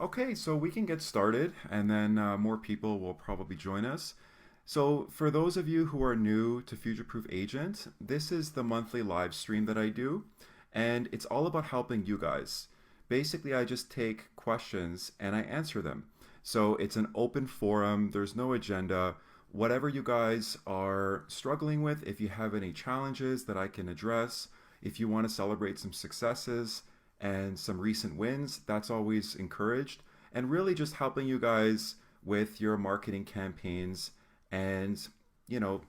Okay, so we can get started and then more people will probably join us. So, for those of you who are new to Future Proof Agent, this is the monthly live stream that I do, and it's all about helping you guys. Basically, I just take questions and I answer them. So, it's an open forum, there's no agenda. Whatever you guys are struggling with, if you have any challenges that I can address, if you want to celebrate some successes, and some recent wins, that's always encouraged. And really just helping you guys with your marketing campaigns and, you know,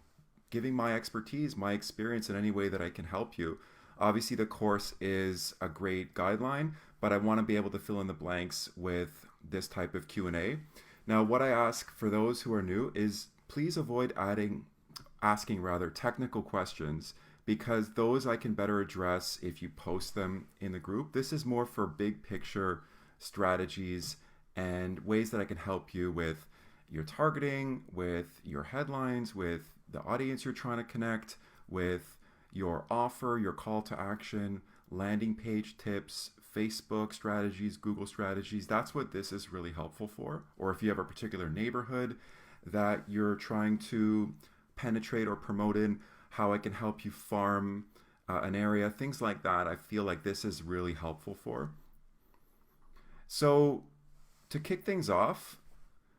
giving my expertise, my experience in any way that I can help you. Obviously, the course is a great guideline, but I want to be able to fill in the blanks with this type of Q&A. Now, what I ask for those who are new is please avoid asking rather technical questions because those I can better address if you post them in the group. This is more for big picture strategies and ways that I can help you with your targeting, with your headlines, with the audience you're trying to connect, with your offer, your call to action, landing page tips, Facebook strategies, Google strategies. That's what this is really helpful for. Or if you have a particular neighborhood that you're trying to penetrate or promote in, how I can help you farm an area, things like that. I feel like this is really helpful for. So, to kick things off,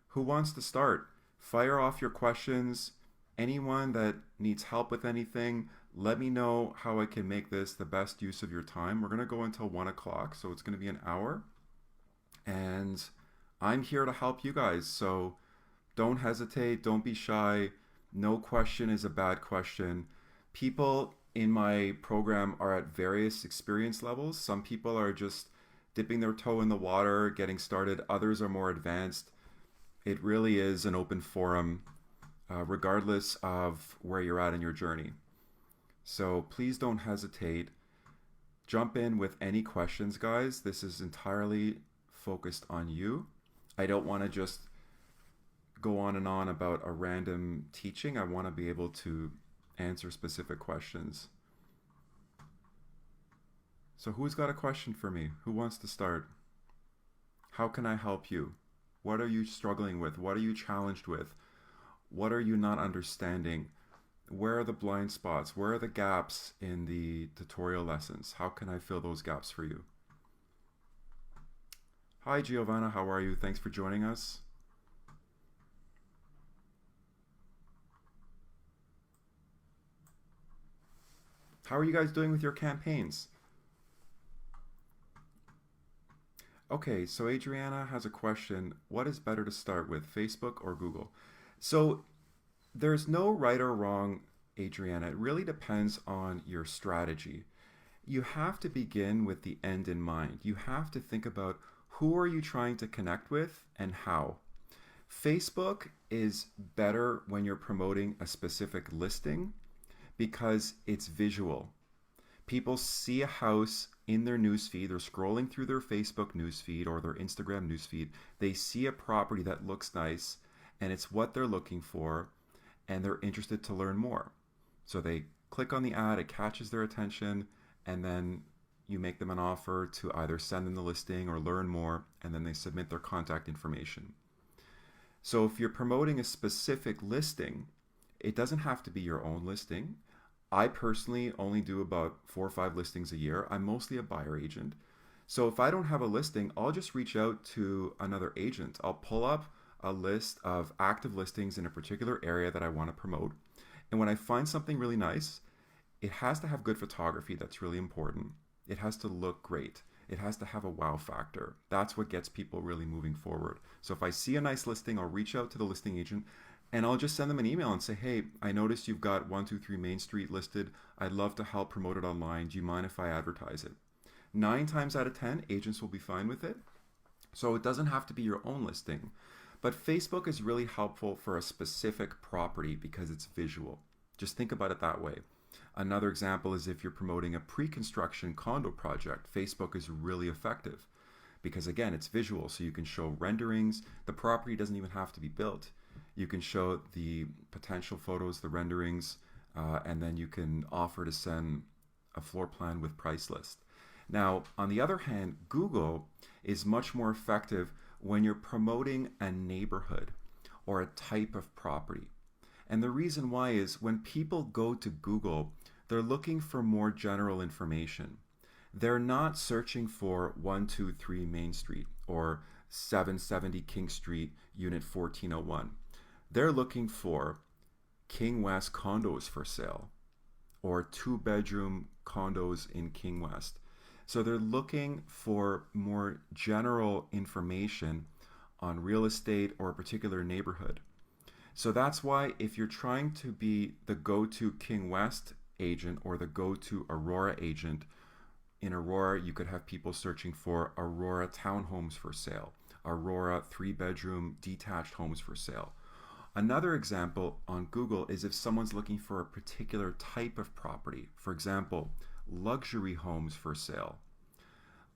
who wants to start? Fire off your questions. Anyone that needs help with anything, let me know how I can make this the best use of your time. We're going to go until 1 o'clock, so it's going to be an hour. And I'm here to help you guys. So, don't hesitate, don't be shy. No question is a bad question. People in my program are at various experience levels. Some people are just dipping their toe in the water, getting started. Others are more advanced. It really is an open forum, regardless of where you're at in your journey. So please don't hesitate. Jump in with any questions, guys. This is entirely focused on you. I don't want to just go on and on about a random teaching. I want to be able to answer specific questions. So who's got a question for me? Who wants to start? How can I help you? What are you struggling with? What are you challenged with? What are you not understanding? Where are the blind spots? Where are the gaps in the tutorial lessons? How can I fill those gaps for you? Hi Giovanna, how are you? Thanks for joining us. How are you guys doing with your campaigns? Okay, so Adriana has a question. What is better to start with, Facebook or Google? So there's no right or wrong, Adriana. It really depends on your strategy. You have to begin with the end in mind. You have to think about who are you trying to connect with and how. Facebook is better when you're promoting a specific listing because it's visual. People see a house in their newsfeed, they're scrolling through their Facebook newsfeed or their Instagram newsfeed. They see a property that looks nice and it's what they're looking for and they're interested to learn more. So they click on the ad, it catches their attention, and then you make them an offer to either send them the listing or learn more, and then they submit their contact information. So if you're promoting a specific listing, it doesn't have to be your own listing. I personally only do about 4 or 5 listings a year. I'm mostly a buyer agent. So if I don't have a listing, I'll just reach out to another agent. I'll pull up a list of active listings in a particular area that I want to promote. And when I find something really nice, it has to have good photography. That's really important. It has to look great. It has to have a wow factor. That's what gets people really moving forward. So if I see a nice listing, I'll reach out to the listing agent and I'll just send them an email and say, hey, I noticed you've got 123 Main Street listed. I'd love to help promote it online. Do you mind if I advertise it? 9 times out of 10, agents will be fine with it. So it doesn't have to be your own listing. But Facebook is really helpful for a specific property because it's visual. Just think about it that way. Another example is if you're promoting a pre-construction condo project, Facebook is really effective because again, it's visual. So you can show renderings. The property doesn't even have to be built. You can show the potential photos, the renderings, and then you can offer to send a floor plan with price list. Now, on the other hand, Google is much more effective when you're promoting a neighborhood or a type of property. And the reason why is when people go to Google, they're looking for more general information. They're not searching for 123 Main Street or 770 King Street, Unit 1401. They're looking for King West condos for sale or 2-bedroom condos in King West. So they're looking for more general information on real estate or a particular neighborhood. So that's why if you're trying to be the go-to King West agent or the go-to Aurora agent, in Aurora you could have people searching for Aurora townhomes for sale, Aurora 3-bedroom detached homes for sale. Another example on Google is if someone's looking for a particular type of property, for example, luxury homes for sale,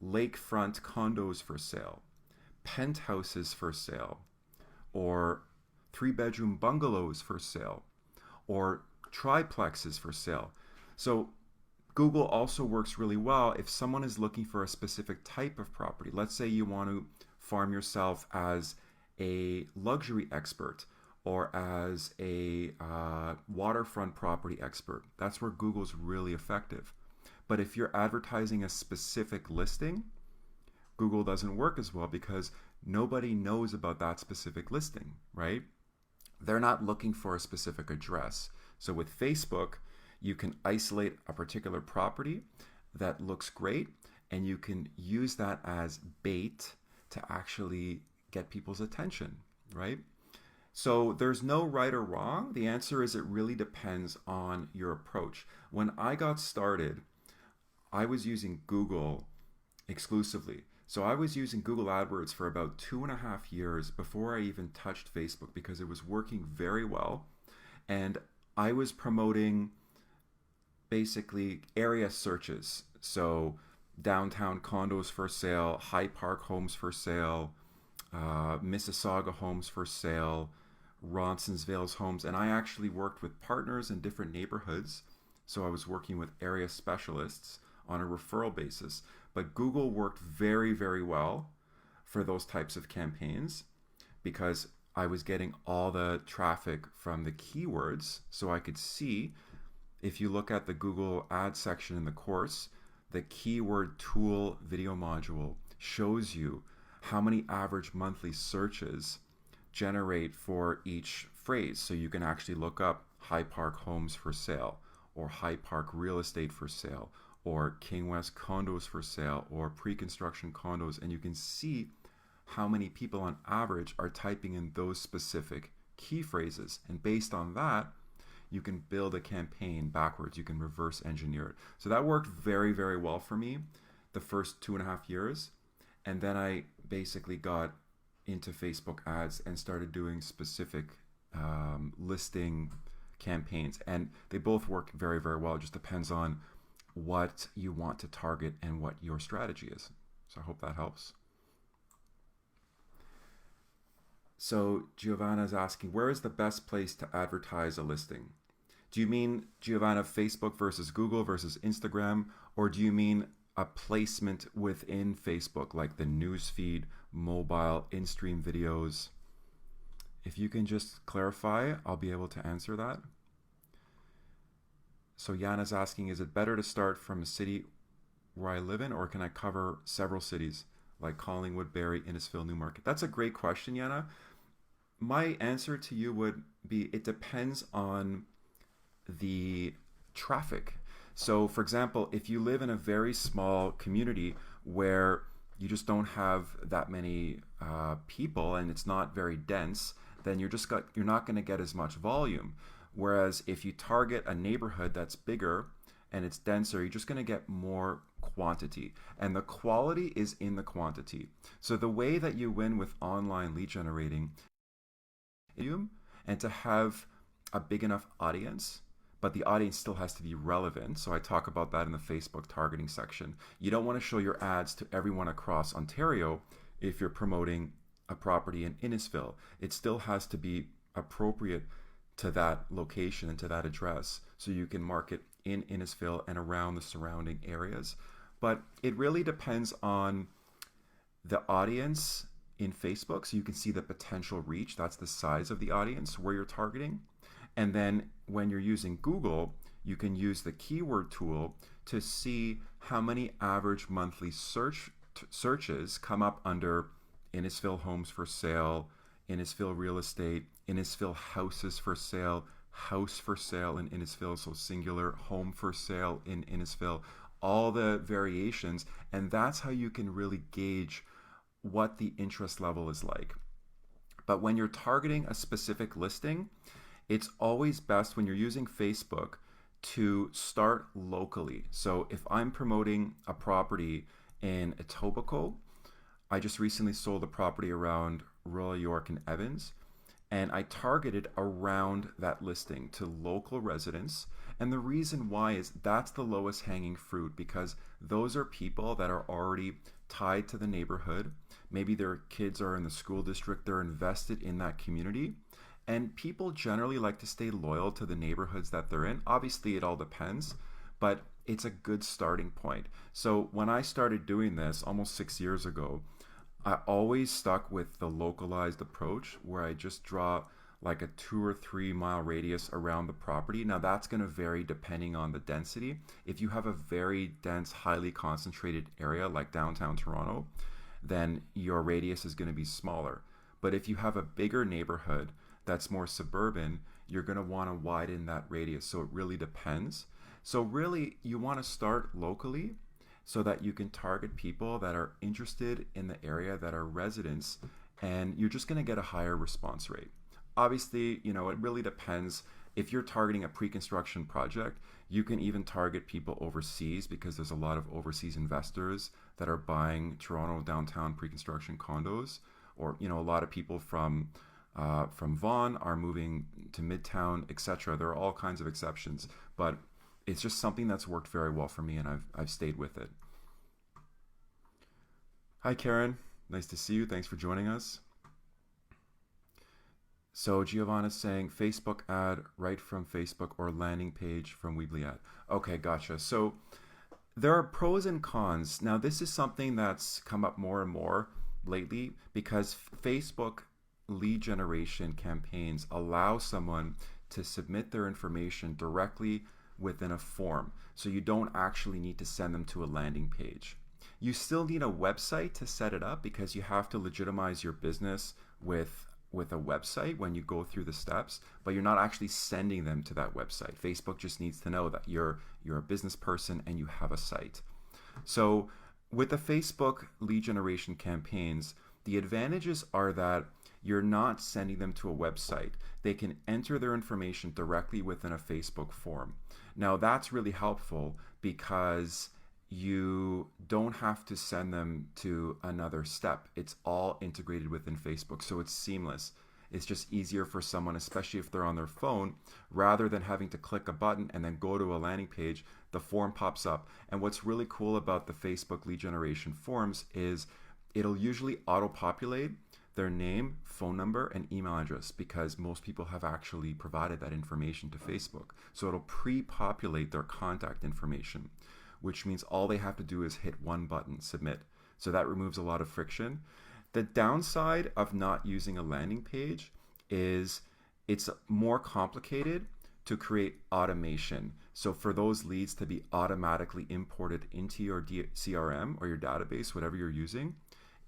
lakefront condos for sale, penthouses for sale, or 3-bedroom bungalows for sale, or triplexes for sale. So Google also works really well if someone is looking for a specific type of property. Let's say you want to farm yourself as a luxury expert or as a waterfront property expert. That's where Google's really effective. But if you're advertising a specific listing, Google doesn't work as well because nobody knows about that specific listing, right? They're not looking for a specific address. So with Facebook, you can isolate a particular property that looks great, and you can use that as bait to actually get people's attention, right? So there's no right or wrong. The answer is it really depends on your approach. When I got started, I was using Google exclusively. So I was using Google AdWords for about 2.5 years before I even touched Facebook because it was working very well. And I was promoting basically area searches. So downtown condos for sale, High Park homes for sale, Mississauga homes for sale, Ronsonsville's homes. And I actually worked with partners in different neighborhoods. So I was working with area specialists on a referral basis. But Google worked very, very well for those types of campaigns because I was getting all the traffic from the keywords. So I could see, if you look at the Google Ads section in the course, the keyword tool video module shows you how many average monthly searches generate for each phrase. So you can actually look up High Park homes for sale or High Park real estate for sale or King West condos for sale or pre-construction condos, and you can see how many people on average are typing in those specific key phrases. And based on that, you can build a campaign backwards. You can reverse engineer it. So that worked very, very well for me the first 2.5 years. And then I basically got into Facebook ads and started doing specific listing campaigns. And they both work very, very well. It just depends on what you want to target and what your strategy is. So I hope that helps. So Giovanna is asking, where is the best place to advertise a listing? Do you mean, Giovanna, Facebook versus Google versus Instagram, or do you mean a placement within Facebook, like the newsfeed, mobile, in-stream videos? If you can just clarify, I'll be able to answer that. So Yana's asking, is it better to start from a city where I live in, or can I cover several cities like Collingwood, Barrie, Innisfil, Newmarket? That's a great question, Yana. My answer to you would be, it depends on the traffic. So for example, if you live in a very small community where you just don't have that many people and it's not very dense, then you're not going to get as much volume. Whereas if you target a neighborhood that's bigger and it's denser, you're just going to get more quantity. And the quality is in the quantity. So the way that you win with online lead generating and to have a big enough audience, but the audience still has to be relevant. So I talk about that in the Facebook targeting section. You don't want to show your ads to everyone across Ontario if you're promoting a property in Innisfil. It still has to be appropriate to that location and to that address, so you can market in Innisfil and around the surrounding areas. But it really depends on the audience in Facebook, so you can see the potential reach. That's the size of the audience where you're targeting. And then when you're using Google, you can use the keyword tool to see how many average monthly searches come up under Innisfil homes for sale, Innisfil real estate, Innisfil houses for sale, house for sale in Innisfil, so singular, home for sale in Innisfil, all the variations. And that's how you can really gauge what the interest level is like. But when you're targeting a specific listing, it's always best when you're using Facebook to start locally. So if I'm promoting a property in Etobicoke, I just recently sold a property around Royal York and Evans, and I targeted around that listing to local residents. And the reason why is that's the lowest hanging fruit, because those are people that are already tied to the neighborhood. Maybe their kids are in the school district, they're invested in that community. And people generally like to stay loyal to the neighborhoods that they're in. Obviously, it all depends, but it's a good starting point. So when I started doing this almost 6 years ago, I always stuck with the localized approach where I just draw like a 2 or 3 mile radius around the property. Now that's going to vary depending on the density. If you have a very dense, highly concentrated area like downtown Toronto, then your radius is going to be smaller. But if you have a bigger neighborhood that's more suburban, you're going to want to widen that radius. So it really depends. So really, you want to start locally so that you can target people that are interested in the area, that are residents, and you're just going to get a higher response rate. Obviously, it really depends. If you're targeting a pre-construction project, you can even target people overseas, because there's a lot of overseas investors that are buying Toronto downtown pre-construction condos, or a lot of people from Vaughan are moving to Midtown, etc. There are all kinds of exceptions, but it's just something that's worked very well for me, and I've stayed with it. Hi, Karen. Nice to see you. Thanks for joining us. So Giovanna's saying Facebook ad right from Facebook or landing page from Weebly ad. Okay, gotcha. So there are pros and cons. Now, this is something that's come up more and more lately, because Facebook lead generation campaigns allow someone to submit their information directly within a form. So you don't actually need to send them to a landing page. You still need a website to set it up, because you have to legitimize your business with a website when you go through the steps, but you're not actually sending them to that website. Facebook just needs to know that you're a business person and you have a site. So with the Facebook lead generation campaigns, the advantages are that you're not sending them to a website. They can enter their information directly within a Facebook form. Now that's really helpful, because you don't have to send them to another step. It's all integrated within Facebook, so it's seamless. It's just easier for someone, especially if they're on their phone, rather than having to click a button and then go to a landing page, the form pops up. And what's really cool about the Facebook lead generation forms is it'll usually auto-populate their name, phone number, and email address, because most people have actually provided that information to Facebook. So it'll pre-populate their contact information, which means all they have to do is hit one button, submit. So that removes a lot of friction. The downside of not using a landing page is it's more complicated to create automation. So for those leads to be automatically imported into your CRM or your database, whatever you're using,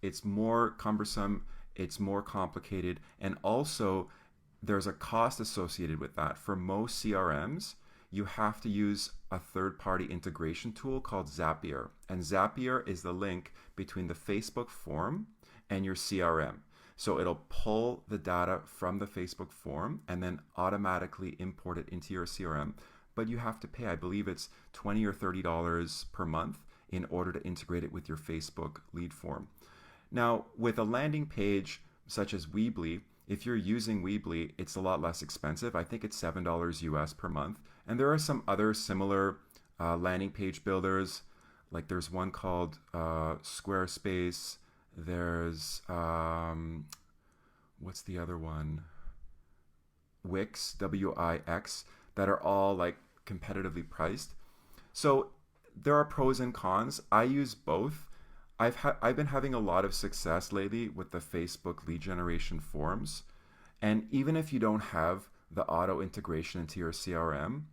it's more cumbersome, it's more complicated, and also there's a cost associated with that. For most CRMs, you have to use a third-party integration tool called Zapier. And Zapier is the link between the Facebook form and your CRM. So it'll pull the data from the Facebook form and then automatically import it into your CRM. But you have to pay, I believe it's $20 or $30 per month in order to integrate it with your Facebook lead form. Now, with a landing page such as Weebly, if you're using Weebly, it's a lot less expensive. I think it's $7 US per month. And there are some other similar landing page builders. Like there's one called Squarespace. There's, what's the other one? Wix, W-I-X, that are all like competitively priced. So there are pros and cons. I use both. I've been having a lot of success lately with the Facebook lead generation forms. And even if you don't have the auto integration into your CRM,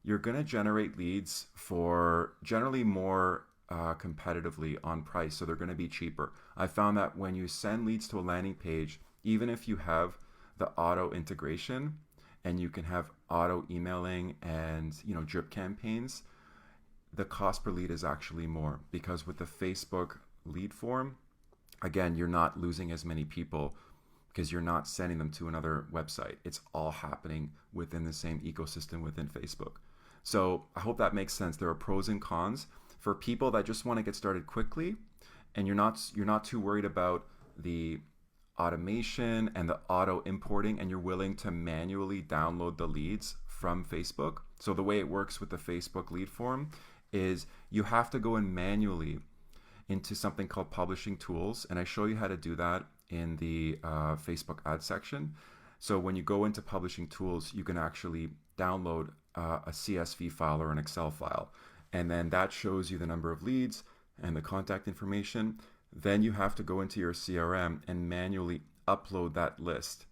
you're going to generate leads for generally more competitively on price. So they're going to be cheaper. I found that when you send leads to a landing page, even if you have the auto integration and you can have auto emailing and drip campaigns, the cost per lead is actually more because with the Facebook lead form, again, you're not losing as many people because you're not sending them to another website. It's all happening within the same ecosystem within Facebook. So I hope that makes sense. There are pros and cons for people that just want to get started quickly, and you're not too worried about the automation and the auto importing, and you're willing to manually download the leads from Facebook. So the way it works with the Facebook lead form is you have to go in manually into something called publishing tools, and I show you how to do that in the Facebook ad section. So when you go into publishing tools, you can actually download a CSV file or an Excel file, and then that shows you the number of leads and the contact information. Then you have to go into your CRM and manually upload that list.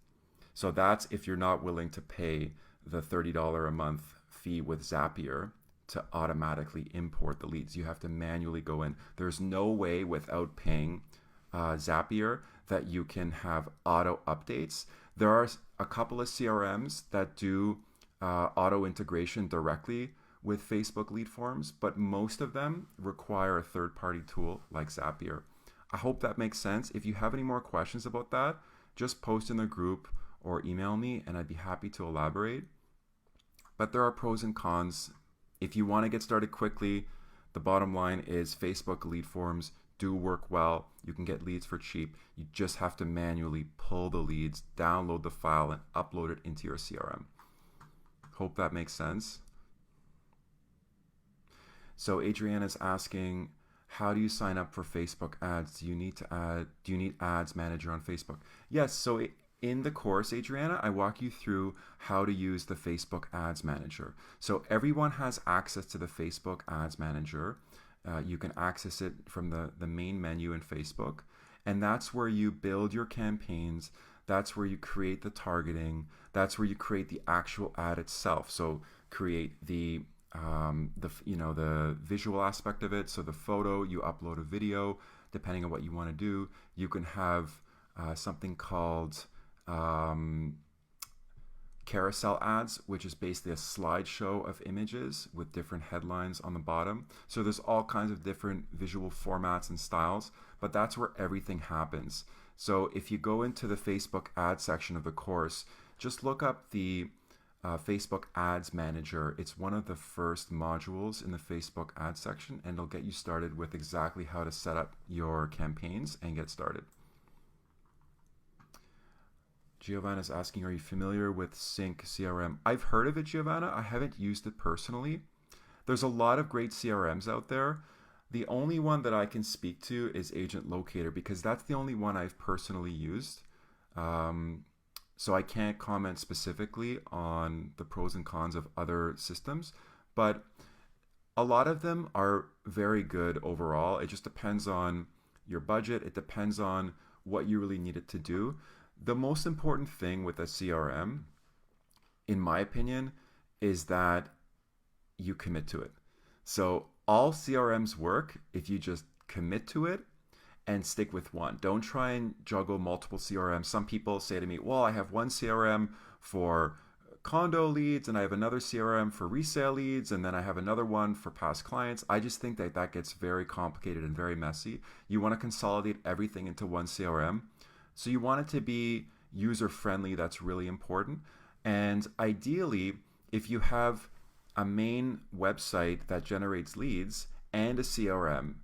So that's if you're not willing to pay the $30 a month fee with Zapier to automatically import the leads. You have to manually go in. There's no way without paying Zapier that you can have auto updates. There are a couple of CRMs that do auto integration directly with Facebook lead forms, but most of them require a third-party tool like Zapier. I hope that makes sense. If you have any more questions about that, just post in the group or email me and I'd be happy to elaborate. But there are pros and cons. If you want to get started quickly, the bottom line is Facebook lead forms do work well. You can get leads for cheap. You just have to manually pull the leads, download the file, and upload it into your CRM. Hope that makes sense. So Adriana's asking, how do you sign up for Facebook ads? Do you need ads manager on Facebook? Yes, so in the course, Adriana, I walk you through how to use the Facebook ads manager. So everyone has access to the Facebook ads manager. You can access it from the main menu in Facebook, and that's where you build your campaigns. That's where you create the targeting. That's where you create the actual ad itself. So create the visual aspect of it. So the photo, you upload a video, depending on what you want to do. You can have something called carousel ads, which is basically a slideshow of images with different headlines on the bottom. So there's all kinds of different visual formats and styles, but that's where everything happens. So if you go into the Facebook ad section of the course, just look up the Facebook Ads Manager. It's one of the first modules in the Facebook ad section, and it'll get you started with exactly how to set up your campaigns and get started. Giovanna is asking, are you familiar with Sync CRM? I've heard of it, Giovanna. I haven't used it personally. There's a lot of great CRMs out there. The only one that I can speak to is Agent Locator because that's the only one I've personally used. So I can't comment specifically on the pros and cons of other systems, but a lot of them are very good overall. It just depends on your budget. It depends on what you really need it to do. The most important thing with a CRM, in my opinion, is that you commit to it. So all CRMs work if you just commit to it and stick with one. Don't try and juggle multiple CRMs. Some people say to me, well, I have one CRM for condo leads and I have another CRM for resale leads and then I have another one for past clients. I just think that that gets very complicated and very messy. You want to consolidate everything into one CRM. So you want it to be user-friendly. That's really important. And ideally, if you have a main website that generates leads and a CRM,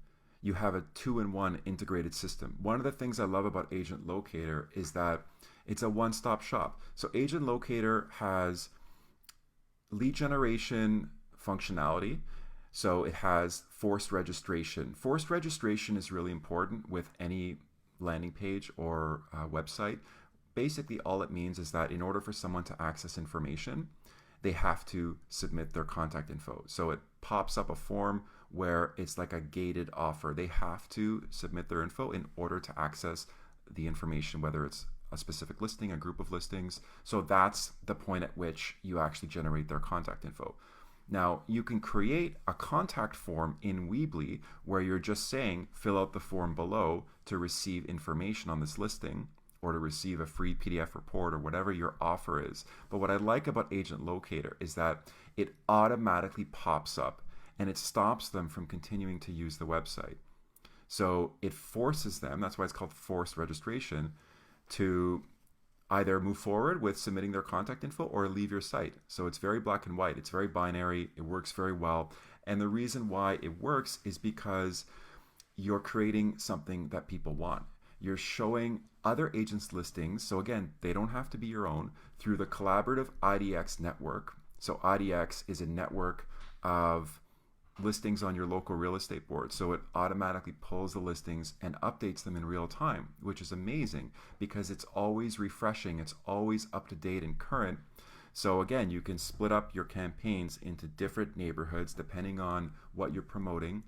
you have a two-in-one integrated system. One of the things I love about Agent Locator is that it's a one-stop shop. So Agent Locator has lead generation functionality. So it has forced registration. Forced registration is really important with any landing page or website. Basically, all it means is that in order for someone to access information, they have to submit their contact info. So it pops up a form where it's like a gated offer. They have to submit their info in order to access the information, whether it's a specific listing, a group of listings. So that's the point at which you actually generate their contact info. Now, you can create a contact form in Weebly where you're just saying, fill out the form below to receive information on this listing or to receive a free PDF report or whatever your offer is. But what I like about Agent Locator is that it automatically pops up and it stops them from continuing to use the website. So it forces them, that's why it's called forced registration, to either move forward with submitting their contact info or leave your site. So it's very black and white. It's very binary. It works very well. And the reason why it works is because you're creating something that people want. You're showing other agents' listings. So again, they don't have to be your own, through the collaborative IDX network. So IDX is a network of listings on your local real estate board. So it automatically pulls the listings and updates them in real time, which is amazing because it's always refreshing. It's always up to date and current. So again, you can split up your campaigns into different neighborhoods depending on what you're promoting.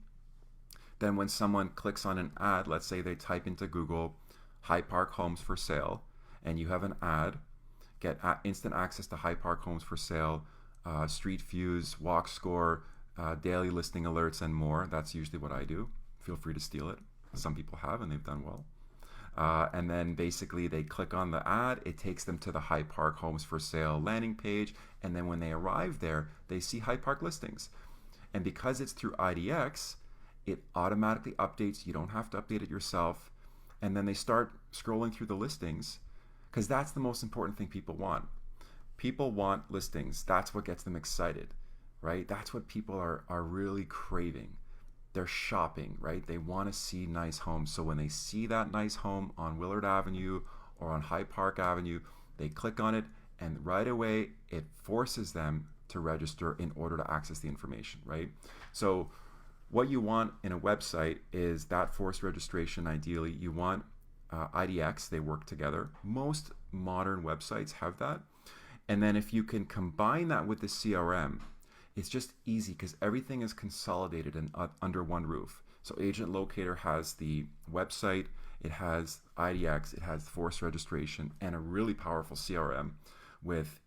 Then when someone clicks on an ad, let's say they type into Google High Park Homes for Sale, and you have an ad, get instant access to High Park Homes for Sale, street views, walk score, daily listing alerts, and more. That's usually what I do. Feel free to steal it. Some people have, and they've done well. And then basically they click on the ad, it takes them to the High Park Homes for Sale landing page, and then when they arrive there, they see High Park listings. And because it's through IDX, it automatically updates. You don't have to update it yourself. And then they start scrolling through the listings, because that's the most important thing people want. People want listings. That's what gets them excited, right? That's what people are really craving. They're shopping, right? They want to see nice homes. So when they see that nice home on Willard Avenue or on High Park Avenue, they click on it, and right away it forces them to register in order to access the information, right? So what you want in a website is that forced registration. Ideally, you want IDX. They work together. Most modern websites have that. And then if you can combine that with the CRM, it's just easy because everything is consolidated and under one roof. So Agent Locator has the website, it has IDX, it has forced registration, and a really powerful CRM with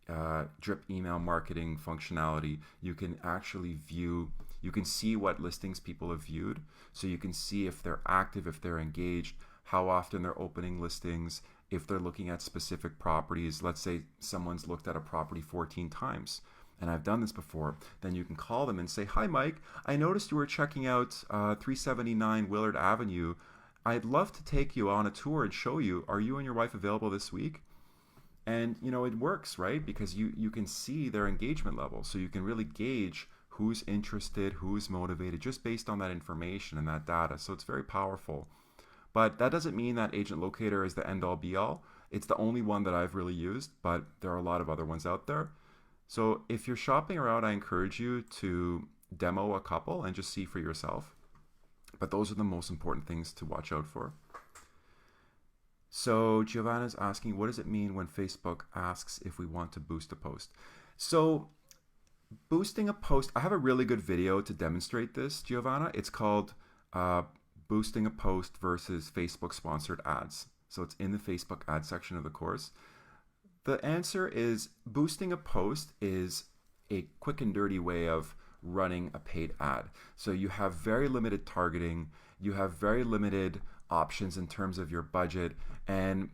drip email marketing functionality. You can actually view, you can see what listings people have viewed. So you can see if they're active, if they're engaged, how often they're opening listings, if they're looking at specific properties. Let's say someone's looked at a property 14 times. And I've done this before, then you can call them and say, "Hi, Mike, I noticed you were checking out 379 Willard Avenue. I'd love to take you on a tour and show you. Are you and your wife available this week?" And, you know, it works, right? Because you can see their engagement level. So you can really gauge who's interested, who's motivated, just based on that information and that data. So it's very powerful. But that doesn't mean that Agent Locator is the end-all be-all. It's the only one that I've really used, but there are a lot of other ones out there. So if you're shopping around, I encourage you to demo a couple and just see for yourself. But those are the most important things to watch out for. So Giovanna's asking, what does it mean when Facebook asks if we want to boost a post? So boosting a post, I have a really good video to demonstrate this, Giovanna. It's called boosting a post versus Facebook sponsored ads. So it's in the Facebook ad section of the course. The answer is boosting a post is a quick and dirty way of running a paid ad. So you have very limited targeting, you have very limited options in terms of your budget, and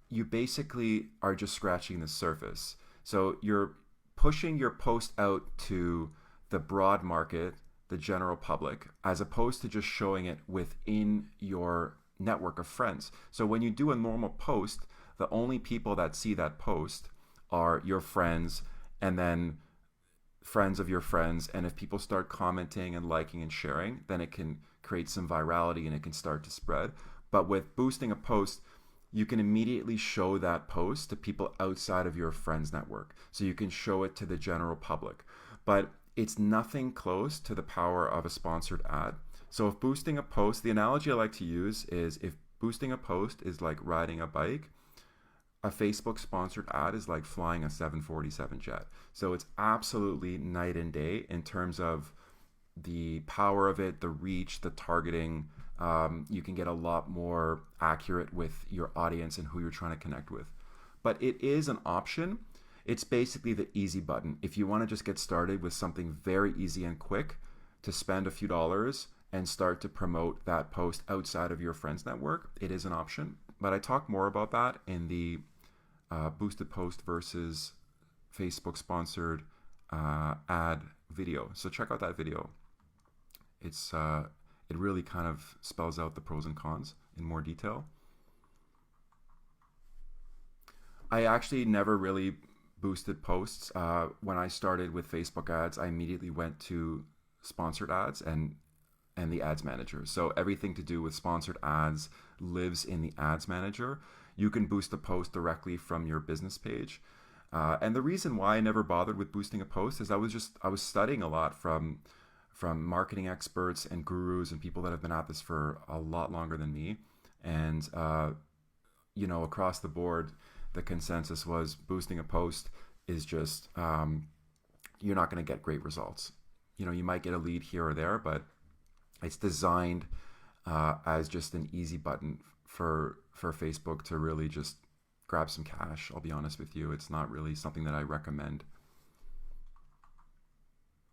you basically are just scratching the surface. So you're pushing your post out to the broad market, the general public, as opposed to just showing it within your network of friends. So when you do a normal post, the only people that see that post are your friends and then friends of your friends. And if people start commenting and liking and sharing, then it can create some virality and it can start to spread. But with boosting a post, you can immediately show that post to people outside of your friends network. So you can show it to the general public. But it's nothing close to the power of a sponsored ad. So if boosting a post, the analogy I like to use is if boosting a post is like riding a bike, a Facebook sponsored ad is like flying a 747 jet. So it's absolutely night and day in terms of the power of it, the reach, the targeting. You can get a lot more accurate with your audience and who you're trying to connect with. But it is an option. It's basically the easy button. If you want to just get started with something very easy and quick, to spend a few dollars and start to promote that post outside of your friends network, it is an option. But I talk more about that in the boosted post versus Facebook sponsored ad video. So check out that video. It really kind of spells out the pros and cons in more detail. I actually never really boosted posts. When I started with Facebook ads, I immediately went to sponsored ads and the ads manager. So everything to do with sponsored ads lives in the ads manager. You can boost a post directly from your business page. And the reason why I never bothered with boosting a post is I was studying a lot from marketing experts and gurus and people that have been at this for a lot longer than me. And across the board, the consensus was boosting a post is just you're not going to get great results. You might get a lead here or there, but it's designed as just an easy button for Facebook to really just grab some cash. I'll be honest with you. It's not really something that I recommend.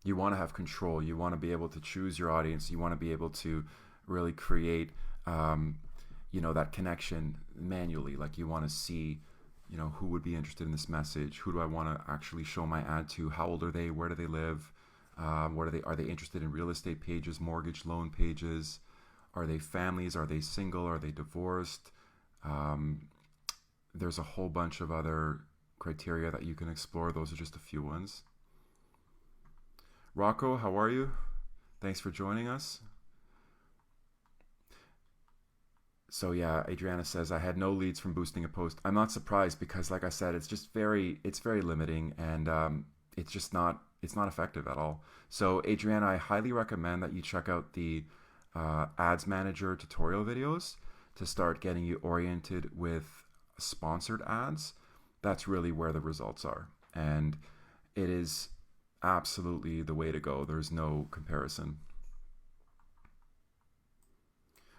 You want to have control. You want to be able to choose your audience. You want to be able to really create, that connection manually. Like you want to see, who would be interested in this message? Who do I want to actually show my ad to? How old are they? Where do they live? Are they interested in real estate pages, mortgage loan pages? Are they families? Are they single? Are they divorced? There's a whole bunch of other criteria that you can explore. Those are just a few ones. Rocco, how are you? Thanks for joining us. So yeah, Adriana says, I had no leads from boosting a post. I'm not surprised because like I said, it's very limiting and it's not effective at all. So Adriana, I highly recommend that you check out the Ads Manager tutorial videos to start getting you oriented with sponsored ads. That's really where the results are. And it is absolutely the way to go. There's no comparison.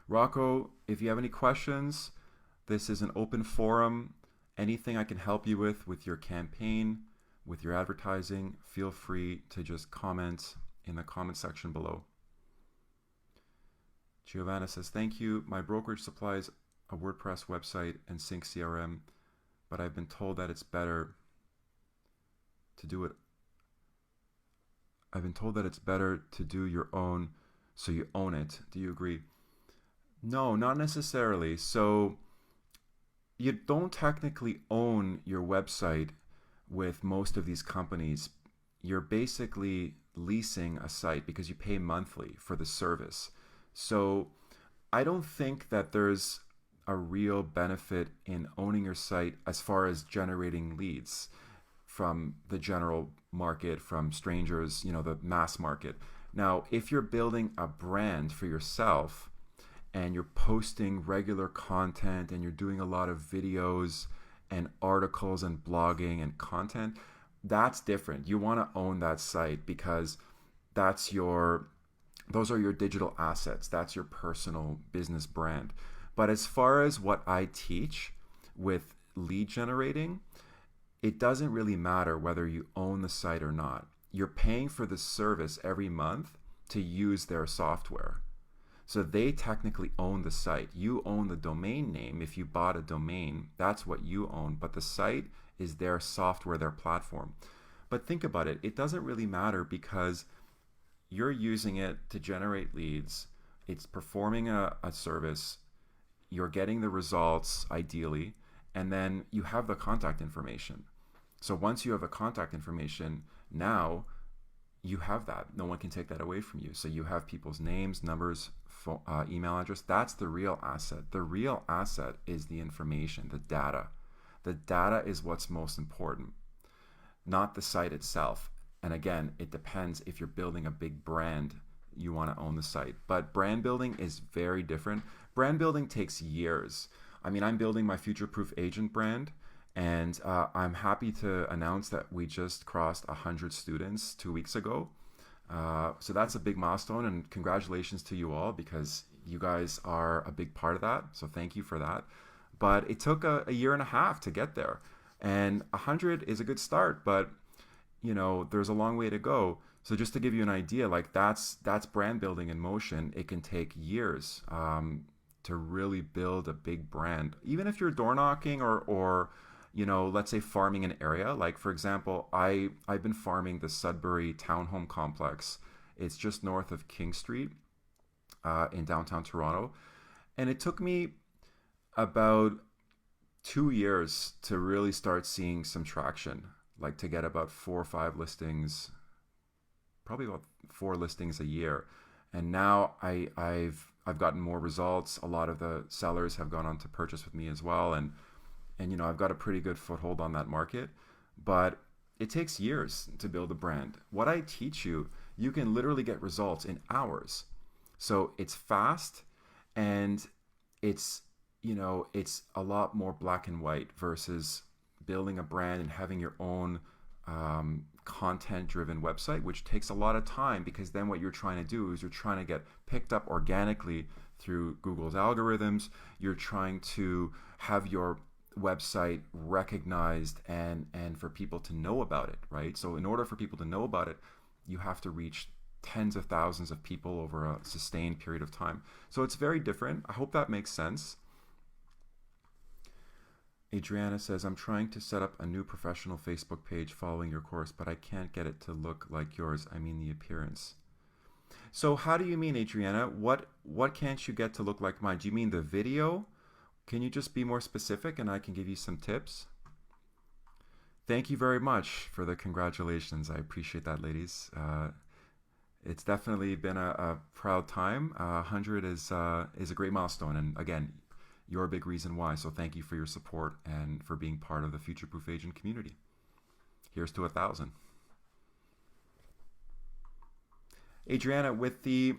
Rocco, if you have any questions, this is an open forum. Anything I can help you with your campaign, with your advertising, feel free to just comment in the comment section below. Giovanna says, thank you. My brokerage supplies a WordPress website and Sync CRM, but I've been told that it's better to do it. I've been told that it's better to do your own so you own it. Do you agree? No, not necessarily. So you don't technically own your website with most of these companies. You're basically leasing a site because you pay monthly for the service. So I don't think that there's a real benefit in owning your site as far as generating leads from the general market, from strangers, the mass market. Now, if you're building a brand for yourself and you're posting regular content and you're doing a lot of videos and articles and blogging and content, that's different. You want to own that site because those are your digital assets. That's your personal business brand. But as far as what I teach with lead generating, it doesn't really matter whether you own the site or not. You're paying for the service every month to use their software. So they technically own the site. You own the domain name. If you bought a domain, that's what you own. But the site is their software, their platform. But think about it. It doesn't really matter because you're using it to generate leads. It's performing a service. You're getting the results ideally. And then you have the contact information. So once you have the contact information, now you have that. No one can take that away from you. So you have people's names, numbers, email address. That's the real asset. The real asset is the information, the data. The data is what's most important, not the site itself. And again, it depends if you're building a big brand, you want to own the site. But brand building is very different. Brand building takes years. I mean, I'm building my Future Proof Agent brand, and I'm happy to announce that we just crossed 100 students 2 weeks ago. So that's a big milestone, and congratulations to you all because you guys are a big part of that. So thank you for that. But it took a year and a half to get there, and 100 is a good start, but there's a long way to go. So just to give you an idea, like that's brand building in motion. It can take years to really build a big brand. Even if you're door knocking or let's say farming an area. Like for example, I've been farming the Sudbury Townhome Complex. It's just north of King Street in downtown Toronto, and it took me about 2 years to really start seeing some traction, like to get about 4 or 5 listings, probably about 4 listings a year. And now I've gotten more results. A lot of the sellers have gone on to purchase with me as well, and I've got a pretty good foothold on that market. But it takes years to build a brand. What I teach you, you can literally get results in hours. So it's fast, and it's it's a lot more black and white versus building a brand and having your own content driven website, which takes a lot of time, because then what you're trying to do is you're trying to get picked up organically through Google's algorithms. You're trying to have your website recognized and for people to know about it, right? So in order for people to know about it, you have to reach tens of thousands of people over a sustained period of time. So it's very different. I hope that makes sense. Adriana says, I'm trying to set up a new professional Facebook page following your course, but I can't get it to look like yours. I mean the appearance. So how do you mean, Adriana? What can't you get to look like mine? Do you mean the video? Can you just be more specific and I can give you some tips? Thank you very much for the congratulations. I appreciate that, ladies. It's definitely been a proud time. 100 is a great milestone. And again, you're a big reason why. So thank you for your support and for being part of the Future Proof Agent community. Here's to 1,000. Adriana, with the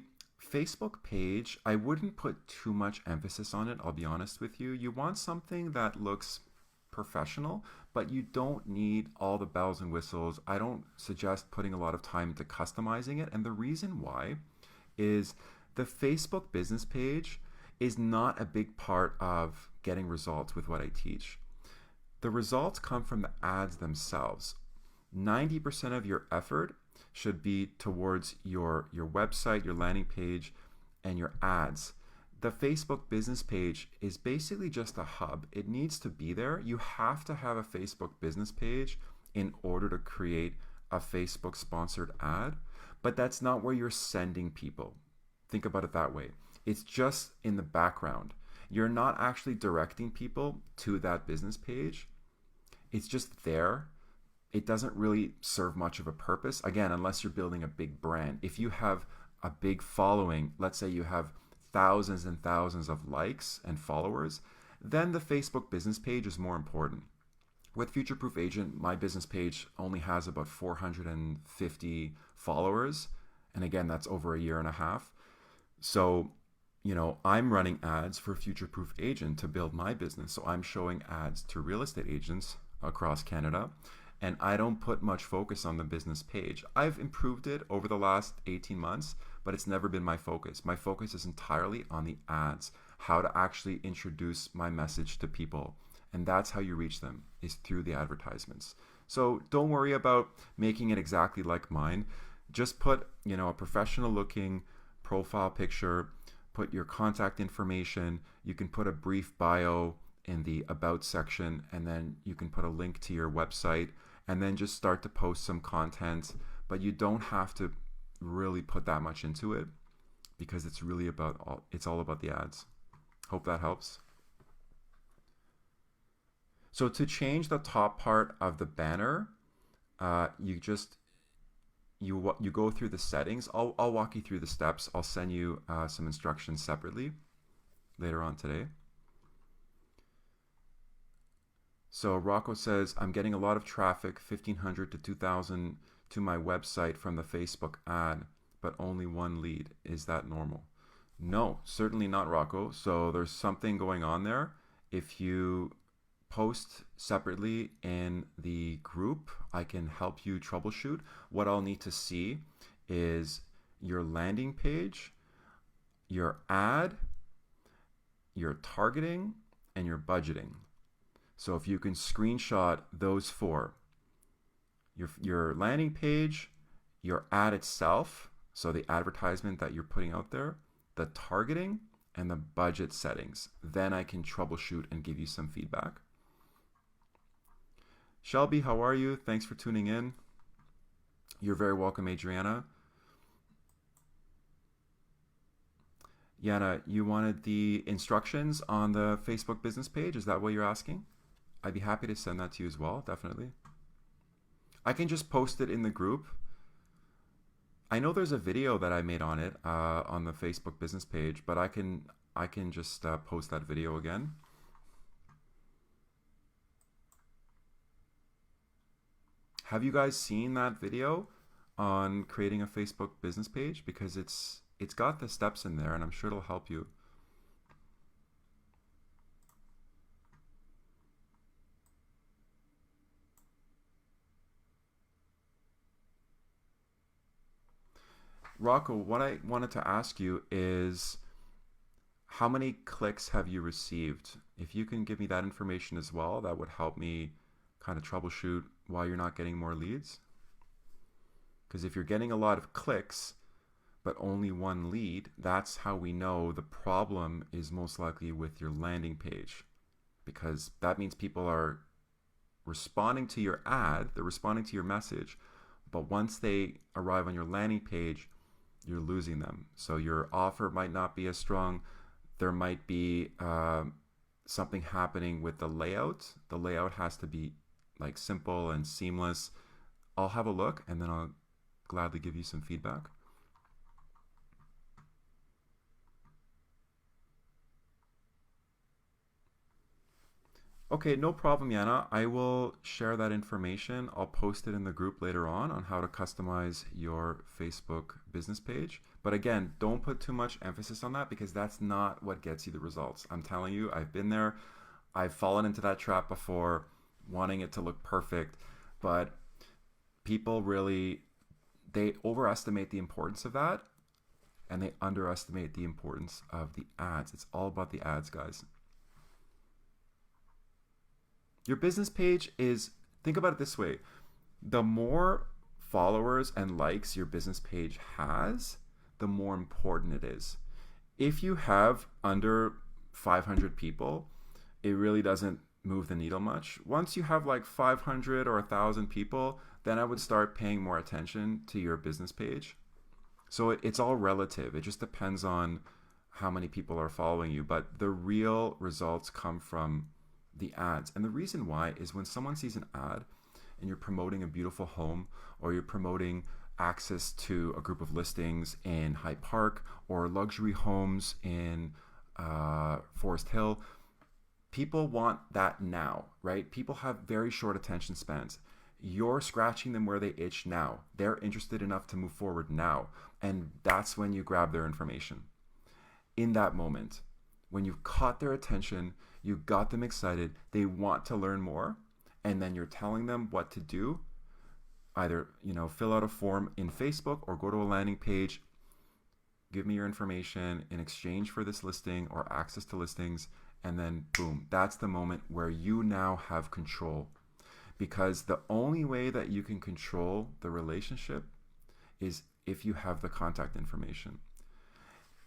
Facebook page, I wouldn't put too much emphasis on it, I'll be honest with you. You want something that looks professional, but you don't need all the bells and whistles. I don't suggest putting a lot of time into customizing it. And the reason why is the Facebook business page is not a big part of getting results with what I teach. The results come from the ads themselves. 90% of your effort should be towards your website, your landing page, and your ads. The Facebook business page is basically just a hub. It needs to be there. You have to have a Facebook business page in order to create a Facebook sponsored ad, but that's not where you're sending people. Think about it that way. It's just in the background. You're not actually directing people to that business page. It's just there. It doesn't really serve much of a purpose, again, unless you're building a big brand. If you have a big following, let's say you have thousands and thousands of likes and followers, then the Facebook business page is more important. With Future Proof Agent, my business page only has about 450 followers. And again, that's over a year and a half. So I'm running ads for Future Proof Agent to build my business. So I'm showing ads to real estate agents across Canada, and I don't put much focus on the business page. I've improved it over the last 18 months, but it's never been my focus. My focus is entirely on the ads, how to actually introduce my message to people. And that's how you reach them, is through the advertisements. So don't worry about making it exactly like mine. Just put, a professional looking profile picture, put your contact information. You can put a brief bio in the about section, and then you can put a link to your website, and then just start to post some content. But you don't have to really put that much into it, because it's really it's all about the ads. Hope that helps. So to change the top part of the banner, you go through the settings. I'll walk you through the steps. I'll send you some instructions separately later on today. So Rocco says, I'm getting a lot of traffic, 1,500 to 2,000 to my website from the Facebook ad, but only one lead. Is that normal? No, certainly not, Rocco. So there's something going on there. If you post separately in the group, I can help you troubleshoot. What I'll need to see is your landing page, your ad, your targeting, and your budgeting. So if you can screenshot those four, your landing page, your ad itself, so the advertisement that you're putting out there, the targeting, and the budget settings, then I can troubleshoot and give you some feedback. Shelby, how are you? Thanks for tuning in. You're very welcome, Adriana. Yana, you wanted the instructions on the Facebook business page? Is that what you're asking? I'd be happy to send that to you as well, definitely. I can just post it in the group. I know there's a video that I made on it on the Facebook business page, but I can just post that video again. Have you guys seen that video on creating a Facebook business page? Because it's got the steps in there, and I'm sure it'll help you. Rocco, what I wanted to ask you is, how many clicks have you received? If you can give me that information as well, that would help me kind of troubleshoot why you're not getting more leads. Because if you're getting a lot of clicks, but only one lead, that's how we know the problem is most likely with your landing page. Because that means people are responding to your ad, they're responding to your message, but once they arrive on your landing page, you're losing them. So your offer might not be as strong. There might be something happening with the layout. The layout has to be like simple and seamless. I'll have a look and then I'll gladly give you some feedback. Okay, no problem, Yana. I will share that information. I'll post it in the group later on how to customize your Facebook business page. But again, don't put too much emphasis on that because that's not what gets you the results. I'm telling you, I've been there. I've fallen into that trap before, wanting it to look perfect. But people really, they overestimate the importance of that and they underestimate the importance of the ads. It's all about the ads, guys. Your business page is, think about it this way, the more followers and likes your business page has, the more important it is. If you have under 500 people, it really doesn't move the needle much. Once you have like 500 or 1,000 people, then I would start paying more attention to your business page. So it's all relative. It just depends on how many people are following you, but the real results come from the ads. And the reason why is when someone sees an ad and you're promoting a beautiful home or you're promoting access to a group of listings in Hyde Park or luxury homes in Forest Hill, people want that now, right? People have very short attention spans. You're scratching them where they itch now. They're interested enough to move forward now. And that's when you grab their information. In that moment, when you've caught their attention, you got them excited, they want to learn more, and then you're telling them what to do. Either, fill out a form in Facebook or go to a landing page, give me your information in exchange for this listing or access to listings, and then boom, that's the moment where you now have control. Because the only way that you can control the relationship is if you have the contact information.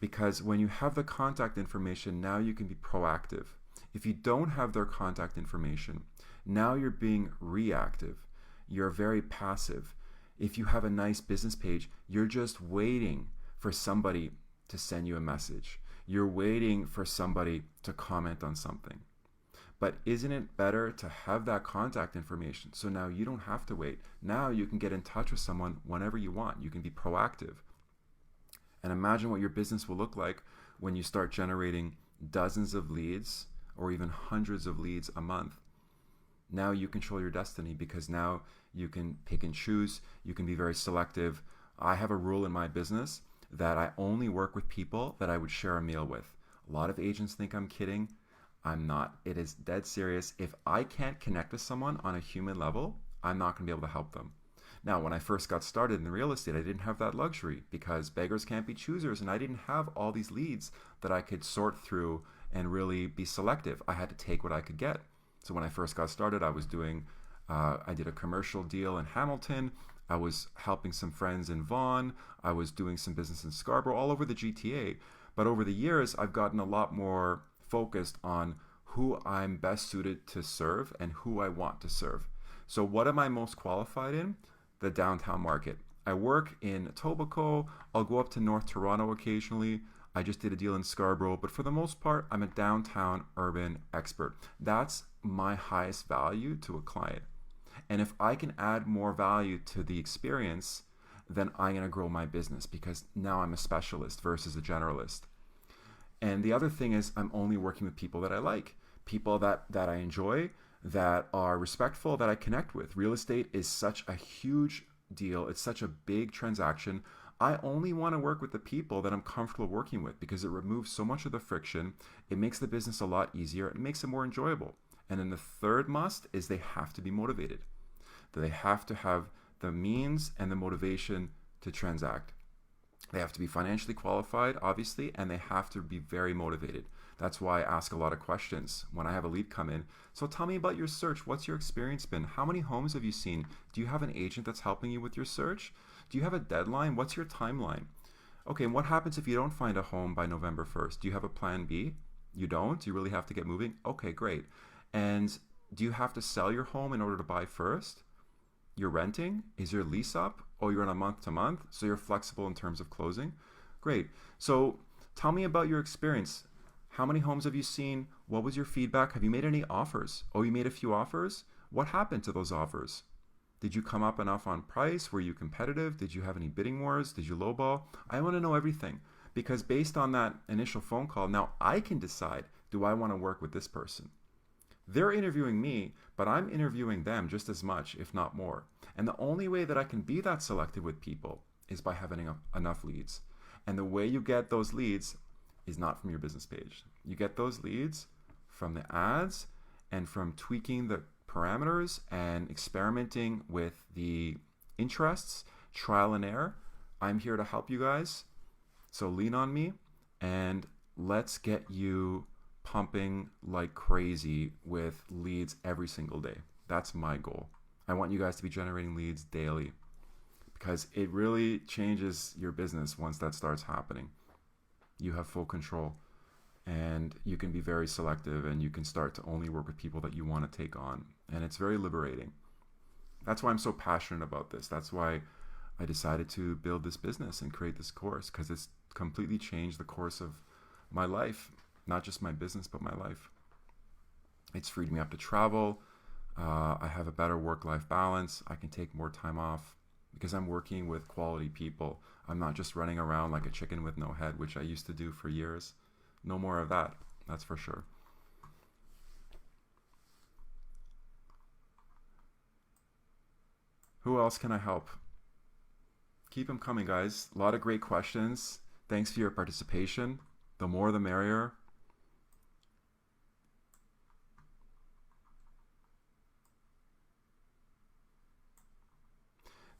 Because when you have the contact information, now you can be proactive. If you don't have their contact information, now you're being reactive. You're very passive. If you have a nice business page, you're just waiting for somebody to send you a message. You're waiting for somebody to comment on something. But isn't it better to have that contact information? So now you don't have to wait. Now you can get in touch with someone whenever you want. You can be proactive. And imagine what your business will look like when you start generating dozens of leads or even hundreds of leads a month. Now you control your destiny because now you can pick and choose. You can be very selective. I have a rule in my business that I only work with people that I would share a meal with. A lot of agents think I'm kidding. I'm not. It is dead serious. If I can't connect with someone on a human level, I'm not going to be able to help them. Now, when I first got started in real estate, I didn't have that luxury because beggars can't be choosers, and I didn't have all these leads that I could sort through and really be selective. I had to take what I could get. So when I first got started, I did a commercial deal in Hamilton. I was helping some friends in Vaughan. I was doing some business in Scarborough, all over the GTA. But over the years, I've gotten a lot more focused on who I'm best suited to serve and who I want to serve. So what am I most qualified in? The downtown market. I work in Etobicoke. I'll go up to North Toronto occasionally. I just did a deal in Scarborough, but for the most part, I'm a downtown urban expert. That's my highest value to a client. And if I can add more value to the experience, then I'm going to grow my business because now I'm a specialist versus a generalist. And the other thing is I'm only working with people that I like, people that I enjoy, that are respectful, that I connect with. Real estate is such a huge deal. It's such a big transaction. I only want to work with the people that I'm comfortable working with because it removes so much of the friction. It makes the business a lot easier. It makes it more enjoyable. And then the third must is they have to be motivated. They have to have the means and the motivation to transact. They have to be financially qualified, obviously, and they have to be very motivated. That's why I ask a lot of questions when I have a lead come in. So tell me about your search. What's your experience been? How many homes have you seen? Do you have an agent that's helping you with your search? Do you have a deadline? What's your timeline? Okay, and what happens if you don't find a home by November 1st? Do you have a plan B? You don't? You really have to get moving? Okay, great. And do you have to sell your home in order to buy first? You're renting? Is your lease up? Oh, you're on a month to month, so you're flexible in terms of closing? Great. So tell me about your experience. How many homes have you seen? What was your feedback? Have you made any offers? Oh, you made a few offers? What happened to those offers? Did you come up enough on price? Were you competitive? Did you have any bidding wars? Did you lowball? I want to know everything because based on that initial phone call, now I can decide, do I want to work with this person? They're interviewing me, but I'm interviewing them just as much, if not more. And the only way that I can be that selective with people is by having enough leads. And the way you get those leads is not from your business page. You get those leads from the ads and from tweaking the parameters and experimenting with the interests, trial and error. I'm here to help you guys. So lean on me and let's get you pumping like crazy with leads every single day. That's my goal. I want you guys to be generating leads daily because it really changes your business once that starts happening. You have full control and you can be very selective and you can start to only work with people that you want to take on. And it's very liberating. That's why I'm so passionate about this. That's why I decided to build this business and create this course because it's completely changed the course of my life. Not just my business, but my life. It's freed me up to travel. I have a better work-life balance. I can take more time off because I'm working with quality people. I'm not just running around like a chicken with no head, which I used to do for years. No more of that, that's for sure. Who else can I help? Keep them coming, guys. A lot of great questions. Thanks for your participation. The more the merrier.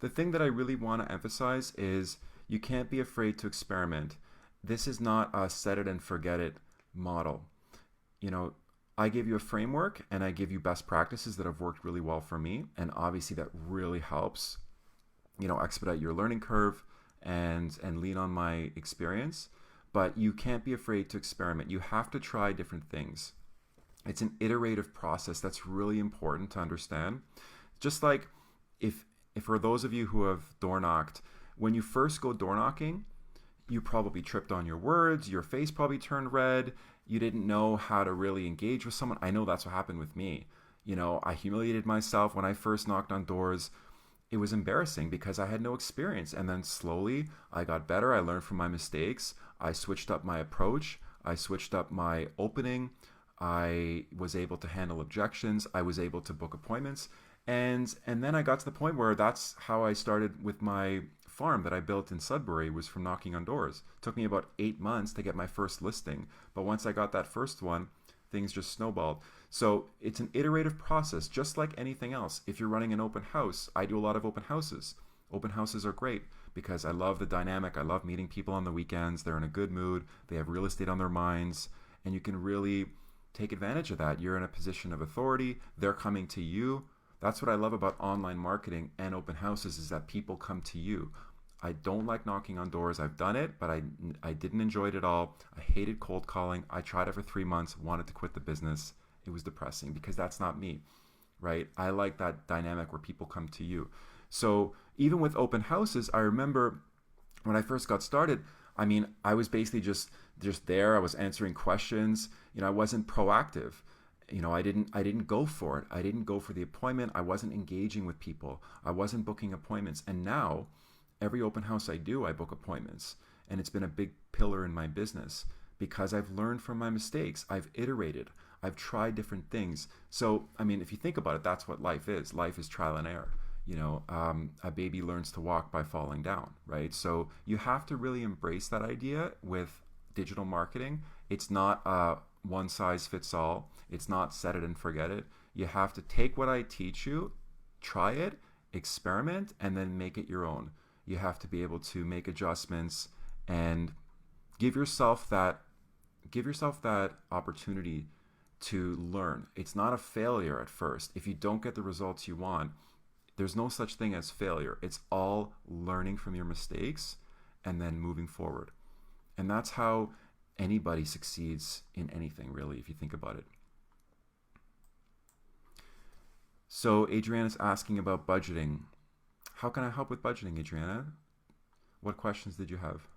The thing that I really want to emphasize is you can't be afraid to experiment. This is not a set it and forget it model. You know, I give you a framework and I give you best practices that have worked really well for me. And obviously that really helps, expedite your learning curve and lean on my experience. But you can't be afraid to experiment. You have to try different things. It's an iterative process that's really important to understand. Just like if for those of you who have door knocked, when you first go door knocking, you probably tripped on your words, your face probably turned red, you didn't know how to really engage with someone. I know that's what happened with me. I humiliated myself when I first knocked on doors. It was embarrassing because I had no experience. And then slowly I got better. I learned from my mistakes. I switched up my approach. I switched up my opening. I was able to handle objections. I was able to book appointments. And then I got to the point where that's how I started with my farm that I built in Sudbury, was from knocking on doors. It took me about 8 months to get my first listing. But once I got that first one, things just snowballed. So it's an iterative process, just like anything else. If you're running an open house, I do a lot of open houses. Open houses are great because I love the dynamic. I love meeting people on the weekends. They're in a good mood. They have real estate on their minds, and you can really take advantage of that. You're in a position of authority. They're coming to you. That's what I love about online marketing and open houses is that people come to you. I don't like knocking on doors. I've done it, but I didn't enjoy it at all. I hated cold calling. I tried it for 3 months, wanted to quit the business. It was depressing because that's not me, right? I like that dynamic where people come to you. So even with open houses, I remember when I first got started, I mean, I was basically just there. I was answering questions. I wasn't proactive. I didn't go for it. I didn't go for the appointment. I wasn't engaging with people. I wasn't booking appointments. And now every open house I do, I book appointments. And it's been a big pillar in my business because I've learned from my mistakes. I've iterated. I've tried different things. So, I mean, if you think about it, that's what life is. Life is trial and error. A baby learns to walk by falling down, right? So you have to really embrace that idea with digital marketing. It's not one size fits all. It's not set it and forget it. You have to take what I teach you, try it, experiment, and then make it your own. You have to be able to make adjustments and give yourself that opportunity to learn. It's not a failure at first. If you don't get the results you want, there's no such thing as failure. It's all learning from your mistakes and then moving forward. And that's how anybody succeeds in anything, really, if you think about it. So Adriana's asking about budgeting. How can I help with budgeting, Adriana? What questions did you have?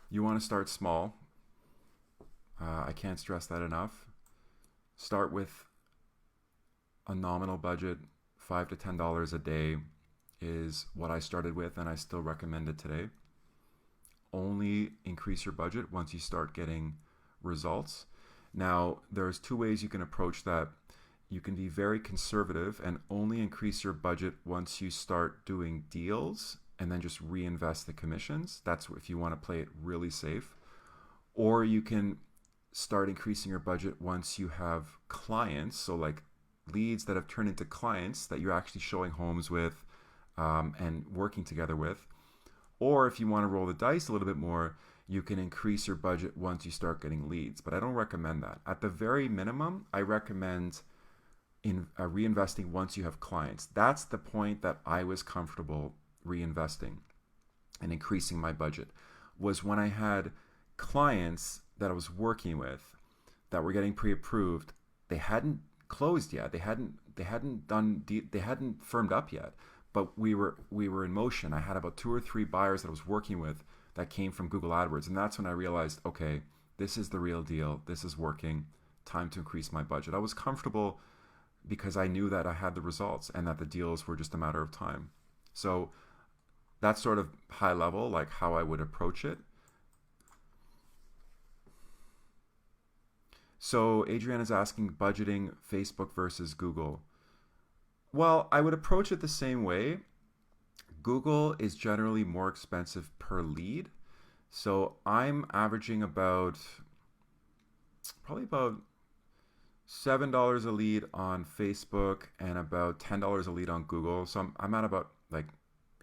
You want to start small. I can't stress that enough. Start with a nominal budget. $5 to $10 a day is what I started with, and I still recommend it today. Only increase your budget once you start getting results. Now, there's two ways you can approach that. You can be very conservative and only increase your budget once you start doing deals and then just reinvest the commissions. That's if you want to play it really safe. Or you can start increasing your budget once you have clients, so like leads that have turned into clients that you're actually showing homes with and working together with. Or if you want to roll the dice a little bit more, you can increase your budget once you start getting leads. But I don't recommend that. At the very minimum, I recommend reinvesting once you have clients. That's the point that I was comfortable reinvesting and increasing my budget, was when I had clients that I was working with that were getting pre-approved. They hadn't closed yet. They hadn't firmed up yet, but we were in motion. I had about 2 or 3 buyers that I was working with that came from Google AdWords, and that's when I realized, okay, this is the real deal. This is working. Time to increase my budget. I was comfortable because I knew that I had the results and that the deals were just a matter of time. So that's sort of high level, like how I would approach it. So Adrienne is asking budgeting Facebook versus Google. Well, I would approach it the same way. Google is generally more expensive per lead. So I'm averaging probably about $7 a lead on Facebook and about $10 a lead on Google. So I'm at about like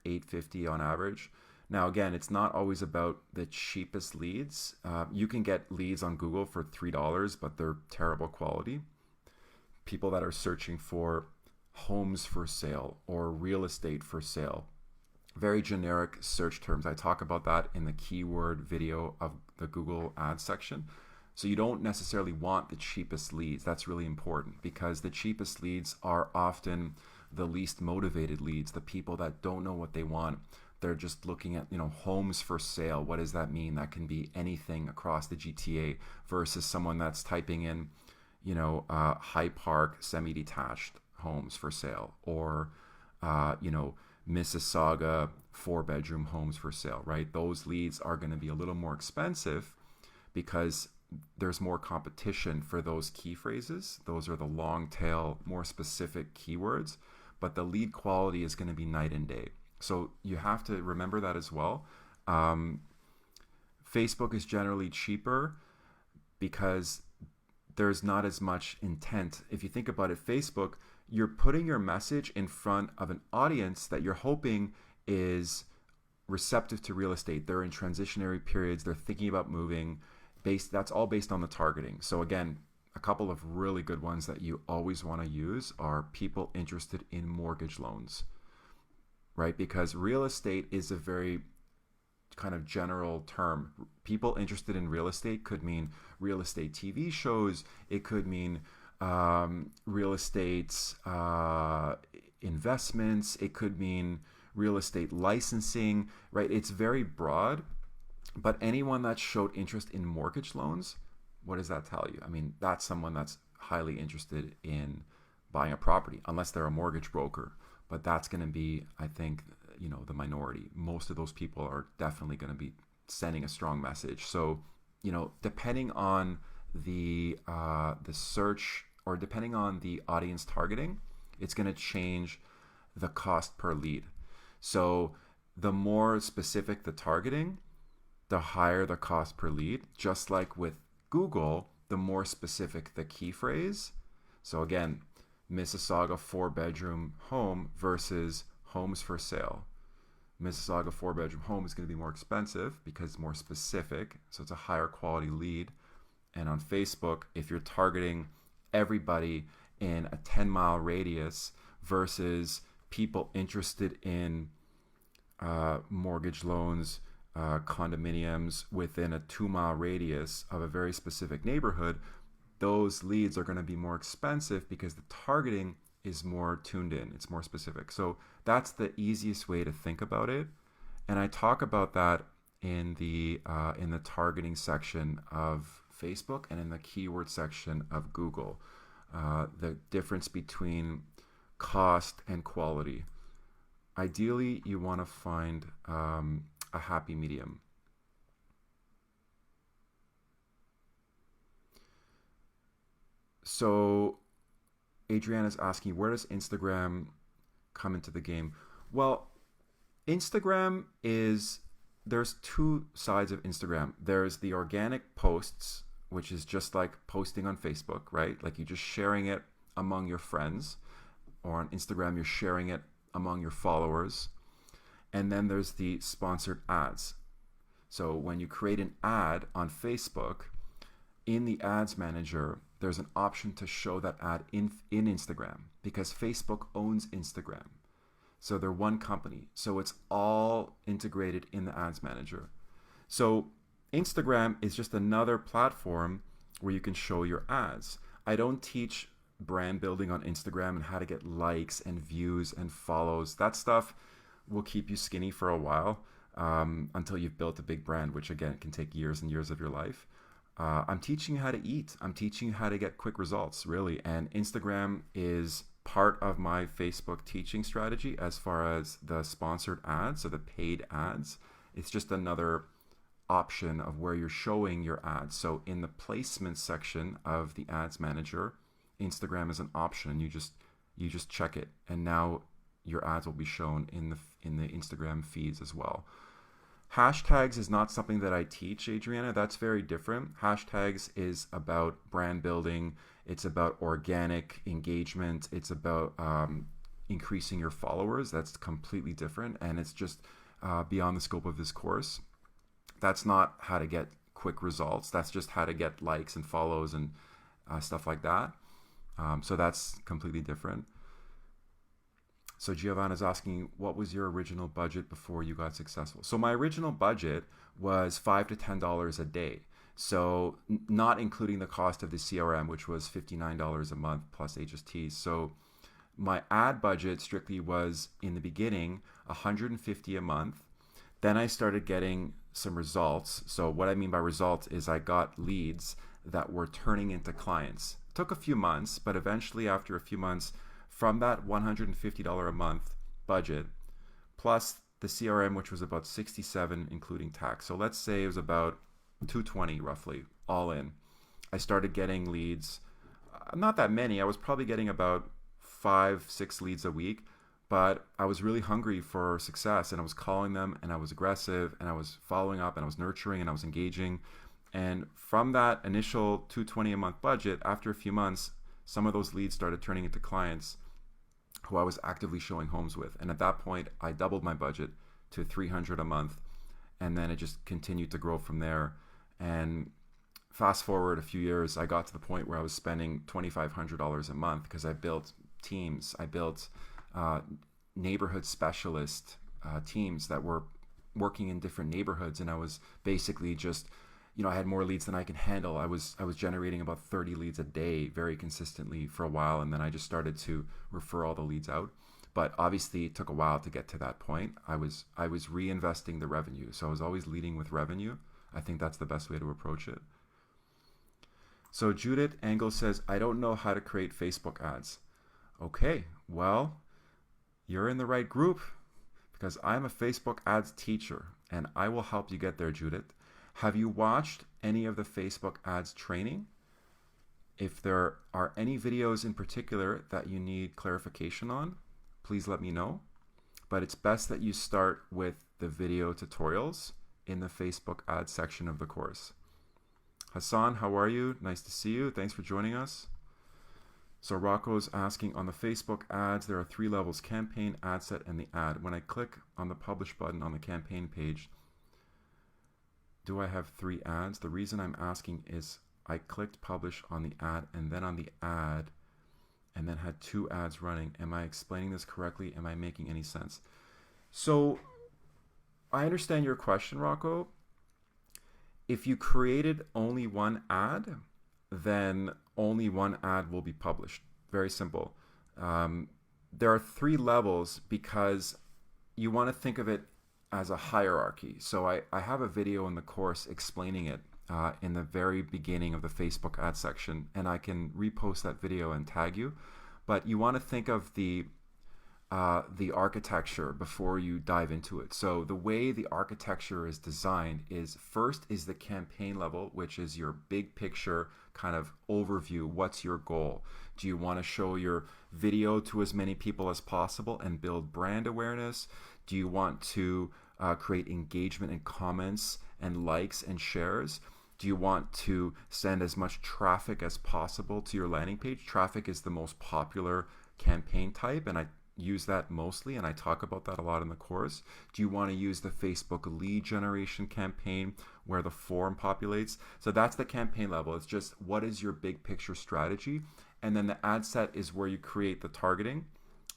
$8.50 on average. Now, again, it's not always about the cheapest leads. You can get leads on Google for $3, but they're terrible quality. People that are searching for homes for sale or real estate for sale. Very generic search terms. I talk about that in the keyword video of the Google Ads section. So you don't necessarily want the cheapest leads. That's really important because the cheapest leads are often the least motivated leads, the people that don't know what they want. They're just looking at, homes for sale. What does that mean? That can be anything across the GTA versus someone that's typing in, High Park semi-detached homes for sale or, Mississauga 4-bedroom homes for sale, right? Those leads are going to be a little more expensive because there's more competition for those key phrases. Those are the long tail, more specific keywords, but the lead quality is going to be night and day. So you have to remember that as well. Um, Facebook is generally cheaper because there's not as much intent. If you think about it, Facebook, you're putting your message in front of an audience that you're hoping is receptive to real estate. They're in transitionary periods. They're thinking about moving. That's all based on the targeting. So again, a couple of really good ones that you always want to use are people interested in mortgage loans, right? Because real estate is a very kind of general term. People interested in real estate could mean real estate TV shows. It could mean real estate investments. It could mean real estate licensing, right? It's very broad. But anyone that showed interest in mortgage loans, what does that tell you? I mean, that's someone that's highly interested in buying a property, unless they're a mortgage broker. But that's going to be, I think, the minority. Most of those people are definitely going to be sending a strong message. So, depending on the search, or depending on the audience targeting, it's going to change the cost per lead. So the more specific the targeting, the higher the cost per lead. Just like with Google, the more specific the key phrase. So again, Mississauga 4-bedroom home versus homes for sale. Mississauga 4-bedroom home is going to be more expensive because it's more specific, so it's a higher quality lead. And on Facebook, if you're targeting everybody in a 10-mile radius versus people interested in mortgage loans, condominiums within a 2-mile radius of a very specific neighborhood, those leads are going to be more expensive because the targeting is more tuned in. It's more specific. So that's the easiest way to think about it. And I talk about that in the targeting section of Facebook and in the keyword section of Google. The difference between cost and quality. Ideally, you want to find a happy medium. So Adriana's asking, where does Instagram come into the game? Well, there's two sides of Instagram. There's the organic posts, which is just like posting on Facebook, right? Like you're just sharing it among your friends, or on Instagram, you're sharing it among your followers. And then there's the sponsored ads. So when you create an ad on Facebook, in the ads manager, there's an option to show that ad in Instagram, because Facebook owns Instagram. So they're one company. So it's all integrated in the ads manager. So Instagram is just another platform where you can show your ads. I don't teach brand building on Instagram and how to get likes and views and follows. That stuff will keep you skinny for a while until you've built a big brand, which again can take years and years of your life. I'm teaching you how to eat. I'm teaching you how to get quick results, really. And Instagram is part of my Facebook teaching strategy as far as the sponsored ads, so the paid ads. It's just another option of where you're showing your ads. So in the placement section of the ads manager, Instagram is an option. You just check it, and now your ads will be shown in the Instagram feeds as well. Hashtags is not something that I teach, Adriana. That's very different. Hashtags is about brand building. It's about organic engagement. It's about increasing your followers. That's completely different, and it's just beyond the scope of this course. That's not how to get quick results. That's just how to get likes and follows and stuff like that. So that's completely different. So Giovanna's asking, what was your original budget before you got successful? So my original budget was $5 to $10 a day. So not including the cost of the CRM, which was $59 a month plus HSTs. So my ad budget strictly was, in the beginning, $150 a month. Then I started getting some results. So what I mean by results is I got leads that were turning into clients. It took a few months, but eventually after a few months, from that $150 a month budget, plus the CRM, which was about $67 including tax. So let's say it was about $220 roughly, all in. I started getting leads, not that many. I was probably getting about 5-6 leads a week, but I was really hungry for success, and I was calling them, and I was aggressive, and I was following up, and I was nurturing, and I was engaging. And from that initial 220 a month budget, after a few months, some of those leads started turning into clients who I was actively showing homes with. And at that point, I doubled my budget to 300 a month, and then it just continued to grow from there. And fast forward a few years, I got to the point where I was spending $2,500 a month because I built teams. I built neighborhood specialist teams that were working in different neighborhoods, and I was basically just, I had more leads than I could handle. I was generating about 30 leads a day very consistently for a while, and then I just started to refer all the leads out. But obviously, it took a while to get to that point. I was reinvesting the revenue, so I was always leading with revenue. I think that's the best way to approach it. So Judith Engel says, I don't know how to create Facebook ads. Okay, well, you're in the right group because I'm a Facebook ads teacher, and I will help you get there, Judith. Have you watched any of the Facebook ads training? If there are any videos in particular that you need clarification on, please let me know. But it's best that you start with the video tutorials in the Facebook ads section of the course. Hassan, how are you? Nice to see you. Thanks for joining us. So Rocco's asking, on the Facebook ads, there are 3 levels: campaign, ad set, and the ad. When I click on the publish button on the campaign page, do I have 3 ads? The reason I'm asking is I clicked publish on the ad and then on the ad and then had 2 ads running. Am I explaining this correctly? Am I making any sense? So I understand your question, Rocco. If you created only 1 ad, then only 1 ad will be published. Very simple. There are 3 levels because you want to think of it as a hierarchy. So I have a video in the course explaining it in the very beginning of the Facebook ad section, and I can repost that video and tag you. But you want to think of the architecture before you dive into it. So the way the architecture is designed is, first is the campaign level, which is your big picture kind of overview. What's your goal? Do you want to show your video to as many people as possible and build brand awareness? Do you want to create engagement and comments and likes and shares? Do you want to send as much traffic as possible to your landing page? Traffic is the most popular campaign type, and I use that mostly, and I talk about that a lot in the course. Do you want to use the Facebook lead generation campaign where the form populates? So that's the campaign level. It's just, what is your big picture strategy? And then the ad set is where you create the targeting,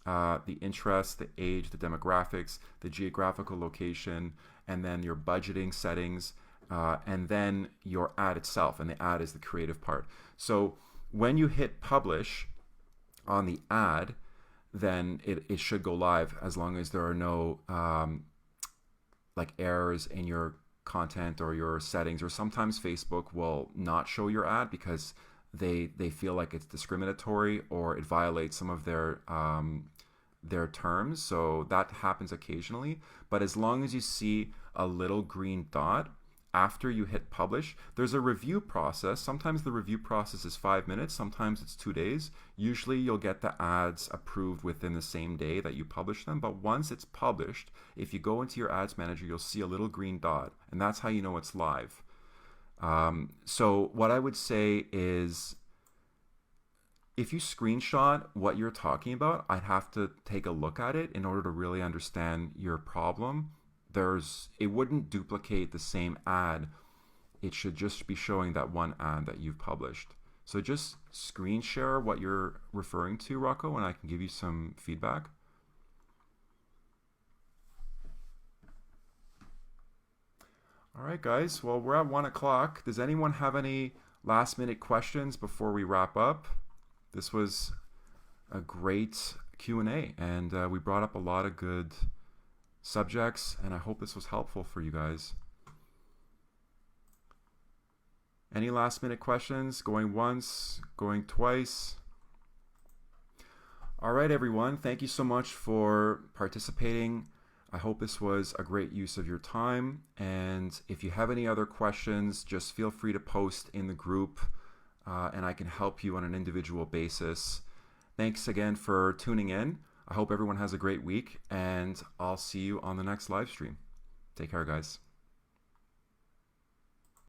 the interest, the age, the demographics, the geographical location, and then your budgeting settings, and then your ad itself. And the ad is the creative part. So when you hit publish on the ad, then it should go live, as long as there are no like errors in your content or your settings. Or sometimes Facebook will not show your ad because they feel like it's discriminatory or it violates some of their terms. So that happens occasionally. But as long as you see a little green dot after you hit publish, there's a review process. Sometimes the review process is 5 minutes, sometimes it's 2 days. Usually you'll get the ads approved within the same day that you publish them. But once it's published, if you go into your ads manager, you'll see a little green dot, and that's how you know it's live. So what I would say is, if you screenshot what you're talking about, I'd have to take a look at it in order to really understand your problem. It wouldn't duplicate the same ad. It should just be showing that one ad that you've published. So just screen share what you're referring to, Rocco, and I can give you some feedback. All right, guys. Well, we're at 1 o'clock. Does anyone have any last minute questions before we wrap up? This was a great Q&A, and we brought up a lot of good subjects, and I hope this was helpful for you guys. Any last minute questions? Going once, going twice? All right, everyone. Thank you so much for participating. I hope this was a great use of your time. And if you have any other questions, just feel free to post in the group, and I can help you on an individual basis. Thanks again for tuning in. I hope everyone has a great week, and I'll see you on the next live stream. Take care, guys.